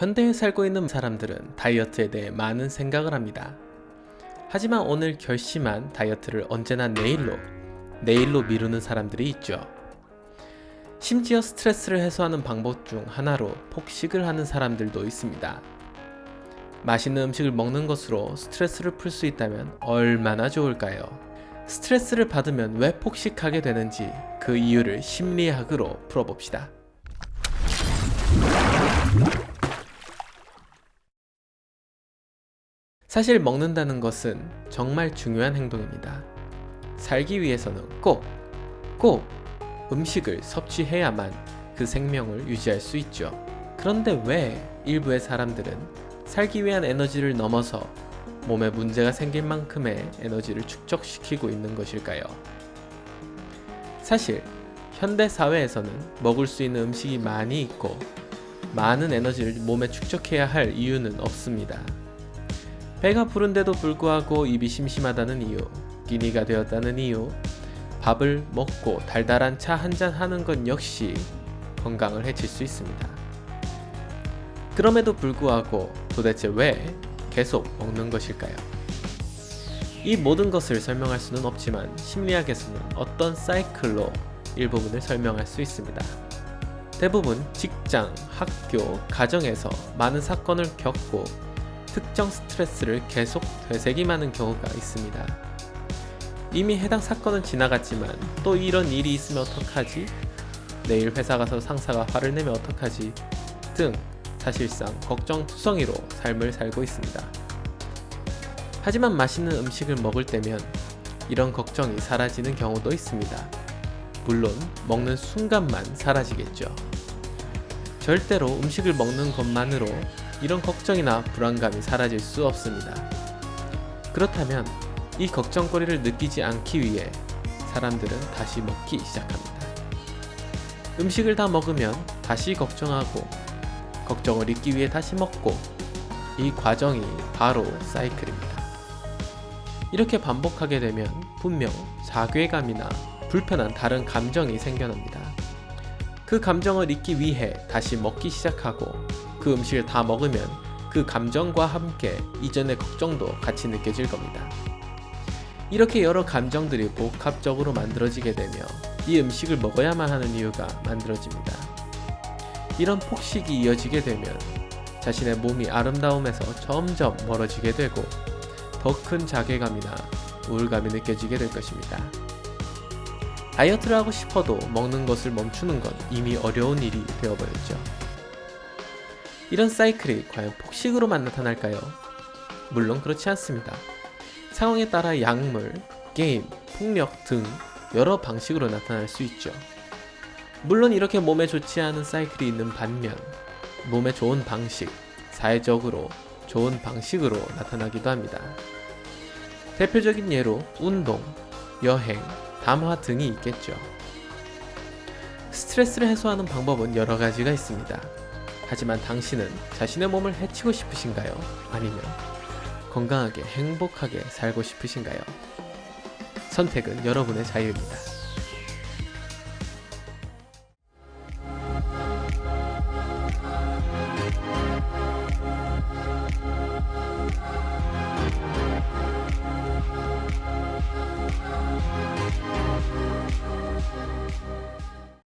현대에 살고 있는 사람들은 다이어트에 대해 많은 생각을 합니다. 하지만 오늘 결심한 다이어트를 언제나 내일로 미루는 사람들이 있죠. 심지어 스트레스를 해소하는 방법 중 하나로 폭식을 하는 사람들도 있습니다. 맛있는 음식을 먹는 것으로 스트레스를 풀 수 있다면 얼마나 좋을까요? 스트레스를 받으면 왜 폭식하게 되는지 그 이유를 심리학으로 풀어봅시다. 사실 먹는다는 것은 정말 중요한 행동입니다. 살기 위해서는 꼭 음식을 섭취해야만 그 생명을 유지할 수 있죠. 그런데 왜 일부의 사람들은 살기 위한 에너지를 넘어서 몸에 문제가 생길 만큼의 에너지를 축적시키고 있는 것일까요? 사실 현대 사회에서는 먹을 수 있는 음식이 많이 있고 많은 에너지를 몸에 축적해야 할 이유는 없습니다. 배가 부른데도 불구하고 입이 심심하다는 이유, 끼니가 되었다는 이유, 밥을 먹고 달달한 차 한잔 하는 것 역시 건강을 해칠 수 있습니다. 그럼에도 불구하고 도대체 왜 계속 먹는 것일까요? 이 모든 것을 설명할 수는 없지만 심리학에서는 어떤 사이클로 일부분을 설명할 수 있습니다. 대부분 직장, 학교, 가정에서 많은 사건을 겪고 특정 스트레스를 계속 되새김하는 경우가 있습니다. 이미 해당 사건은 지나갔지만 또 이런 일이 있으면 어떡하지? 내일 회사 가서 상사가 화를 내면 어떡하지? 등 사실상 걱정투성이로 삶을 살고 있습니다. 하지만 맛있는 음식을 먹을 때면 이런 걱정이 사라지는 경우도 있습니다. 물론 먹는 순간만 사라지겠죠. 절대로 음식을 먹는 것만으로 이런 걱정이나 불안감이 사라질 수 없습니다. 그렇다면 이 걱정거리를 느끼지 않기 위해 사람들은 다시 먹기 시작합니다. 음식을 다 먹으면 다시 걱정하고 걱정을 잊기 위해 다시 먹고 이 과정이 바로 사이클입니다. 이렇게 반복하게 되면 분명 자괴감이나 불편한 다른 감정이 생겨납니다. 그 감정을 잊기 위해 다시 먹기 시작하고 그 음식을 다 먹으면 그 감정과 함께 이전의 걱정도 같이 느껴질 겁니다. 이렇게 여러 감정들이 복합적으로 만들어지게 되며 이 음식을 먹어야만 하는 이유가 만들어집니다. 이런 폭식이 이어지게 되면 자신의 몸이 아름다움에서 점점 멀어지게 되고 더 큰 자괴감이나 우울감이 느껴지게 될 것입니다. 다이어트를 하고 싶어도 먹는 것을 멈추는 건 이미 어려운 일이 되어버렸죠. 이런 사이클이 과연 폭식으로만 나타날까요? 물론 그렇지 않습니다. 상황에 따라 약물, 게임, 폭력 등 여러 방식으로 나타날 수 있죠. 물론 이렇게 몸에 좋지 않은 사이클이 있는 반면 몸에 좋은 방식, 사회적으로 좋은 방식으로 나타나기도 합니다. 대표적인 예로 운동, 여행, 담화 등이 있겠죠. 스트레스를 해소하는 방법은 여러 가지가 있습니다. 하지만 당신은 자신의 몸을 해치고 싶으신가요? 아니면 건강하게 행복하게 살고 싶으신가요? 선택은 여러분의 자유입니다.